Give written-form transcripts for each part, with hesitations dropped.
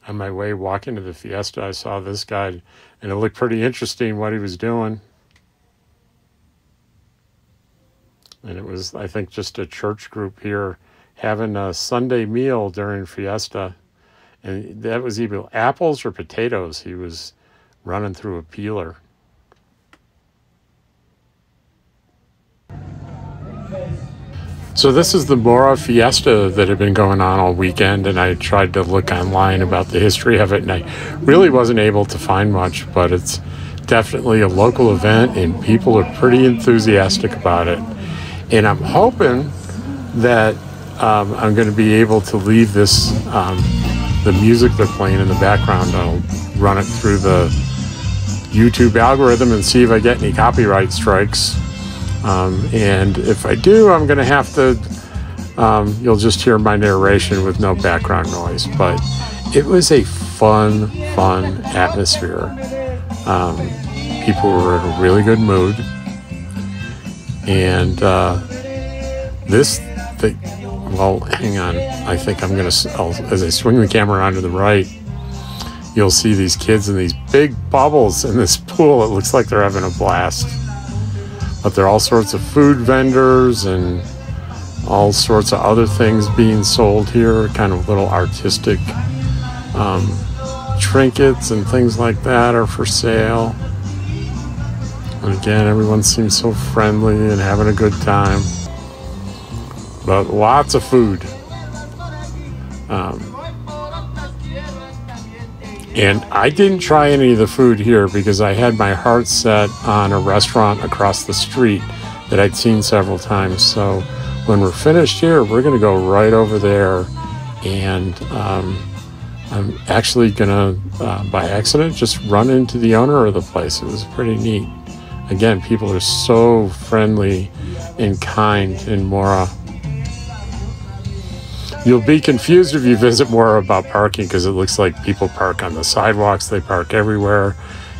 On my way walking to the Fiesta, I saw this guy, and it looked pretty interesting what he was doing. And it was, I think, just a church group here having a Sunday meal during Fiesta. And that was either apples or potatoes he was running through a peeler. So this is the Mora Fiesta that had been going on all weekend, and I tried to look online about the history of it, and I really wasn't able to find much, but it's definitely a local event, and people are pretty enthusiastic about it. And I'm hoping that I'm going to be able to leave this, the music they're playing in the background, I'll run it through the YouTube algorithm and see if I get any copyright strikes. And if I do, I'm going to have to, you'll just hear my narration with no background noise. But it was a fun atmosphere. People were in a really good mood. And well, hang on. I think I'm going to, as I swing the camera onto the right, you'll see these kids in these big bubbles in this pool. It looks like they're having a blast. But there are all sorts of food vendors and all sorts of other things being sold here, kind of little artistic trinkets and things like that are for sale. And again, everyone seems so friendly and having a good time. But lots of food. And I didn't try any of the food here because I had my heart set on a restaurant across the street that I'd seen several times. So when we're finished here, we're going to go right over there. And I'm actually going to, by accident, just run into the owner of the place. It was pretty neat. Again, people are so friendly and kind in Mora. You'll be confused if you visit Mora about parking because it looks like people park on the sidewalks, they park everywhere,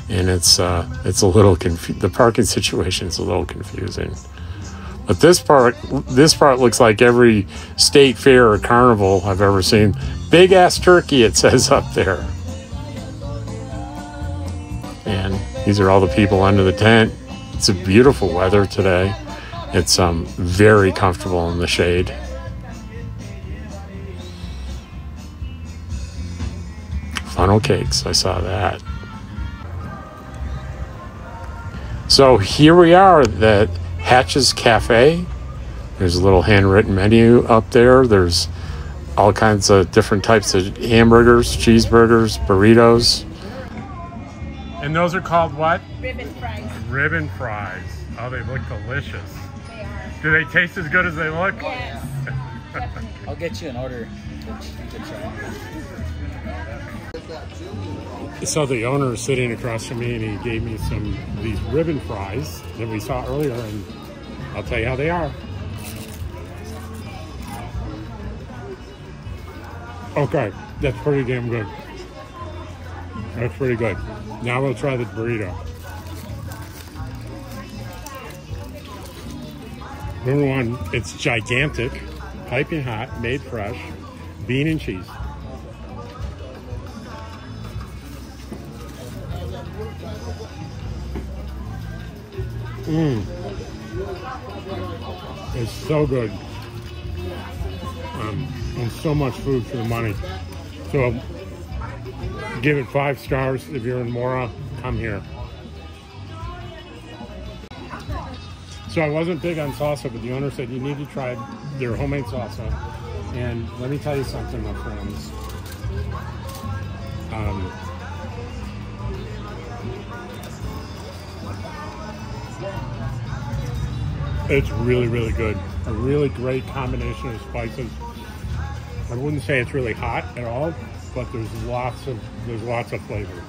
and it's a little the parking situation is a little confusing. But this part looks like every state fair or carnival I've ever seen. Big ass turkey, it says up there. And these are all the people under the tent. It's a beautiful weather today. It's very comfortable in the shade. Funnel cakes, I saw that. So here we are at Hatch's Cafe. There's a little handwritten menu up there. There's all kinds of different types of hamburgers, cheeseburgers, burritos. And those are called what? Ribbon fries. Ribbon fries. Oh, they look delicious. They are. Do they taste as good as they look? Yes. Definitely. I'll get you an order. So the owner is sitting across from me, and he gave me these ribbon fries that we saw earlier, and I'll tell you how they are. Okay, that's pretty damn good. That's pretty good. Now we'll try the burrito. Number one, it's gigantic, piping hot, made fresh, bean and cheese. It's so good. And so much food for the money. So give it 5 stars. If you're in Mora, come here. So I wasn't big on salsa, but the owner said you need to try their homemade salsa. And let me tell you something, my friends. It's really, really good. A really great combination of spices. I wouldn't say it's really hot at all, but there's lots of flavor.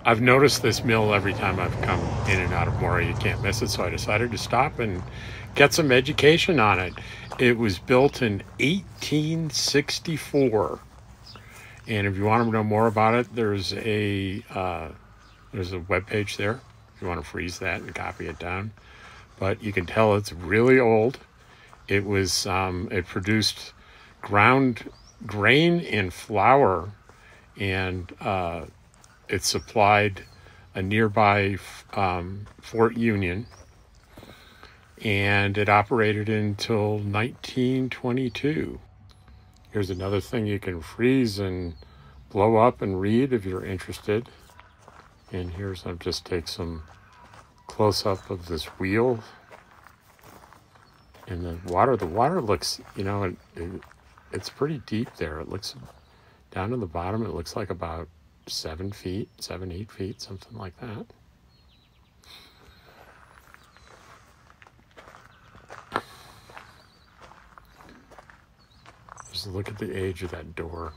I've noticed this mill every time I've come in and out of Mora. You can't miss it, so I decided to stop and get some education on it. It was built in 1864. And if you want to know more about it, there's a webpage there if you want to freeze that and copy it down. But you can tell it's really old. It was it produced ground grain and flour, and it supplied a nearby Fort Union, and it operated until 1922. Here's another thing you can freeze and blow up and read if you're interested. And here's, I'll just take some close-up of this wheel. And the water looks, you know, it's pretty deep there. It looks, down to the bottom, it looks like about 7 feet, 7, 8 feet, something like that. Just look at the age of that door.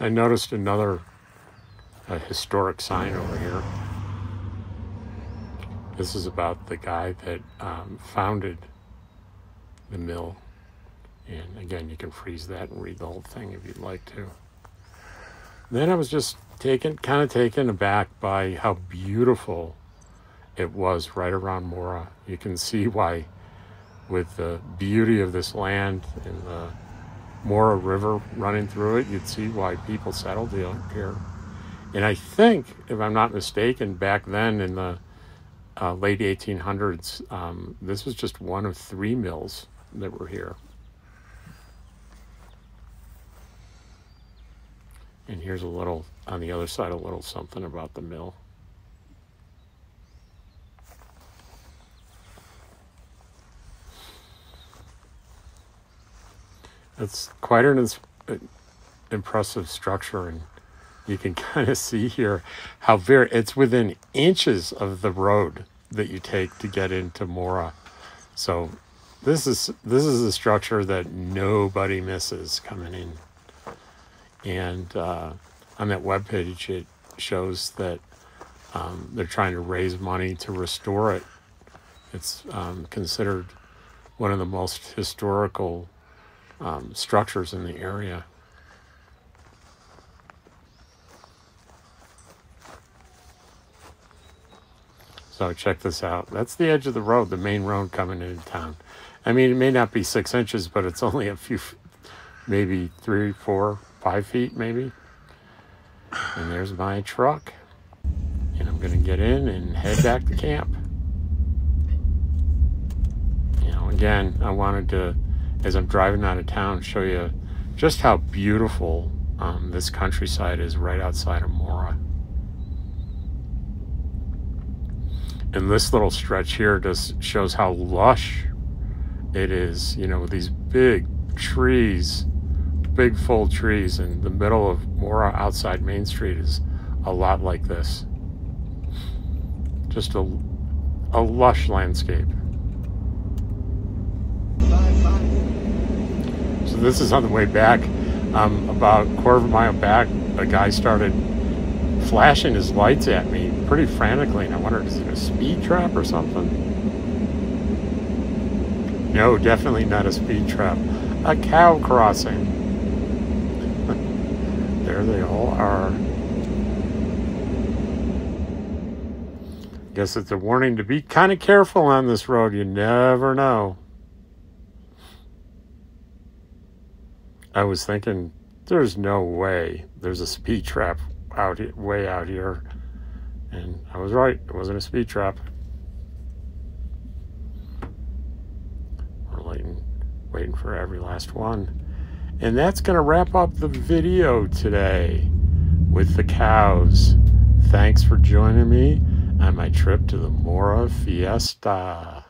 I noticed another historic sign over here. This is about the guy that founded the mill. And again, you can freeze that and read the whole thing if you'd like to. Then I was just kind of taken aback by how beautiful it was right around Mora. You can see why, with the beauty of this land and the Mora River running through it, you'd see why people settled here. And I think, if I'm not mistaken, back then in the late 1800s, this was just one of 3 mills that were here. And here's a little, on the other side, a little something about the mill. It's quite an impressive structure, and you can kind of see here how it's within inches of the road that you take to get into Mora. So this is a structure that nobody misses coming in. And on that webpage, it shows that they're trying to raise money to restore it. It's considered one of the most historical structures in the area. So check this out. That's the edge of the road, the main road coming into town. I mean, it may not be 6 inches, but it's only a few, maybe 3, 4, 5 feet, maybe. And there's my truck. And I'm going to get in and head back to camp. You know, again, I wanted to, as I'm driving out of town, show you just how beautiful this countryside is right outside of Mora. And this little stretch here just shows how lush it is, you know, with these big trees, big full trees. And the middle of Mora outside Main Street is a lot like this. Just a lush landscape. So this is on the way back. About a quarter of a mile back, a guy started flashing his lights at me pretty frantically, and I wondered, is it a speed trap or something? No, definitely not a speed trap. A cow crossing. There they all are. Guess it's a warning to be kind of careful on this road. You never know. I was thinking, there's no way there's a speed trap way out here. And I was right. It wasn't a speed trap. We're waiting for every last one. And that's going to wrap up the video today with the cows. Thanks for joining me on my trip to the Mora Fiesta.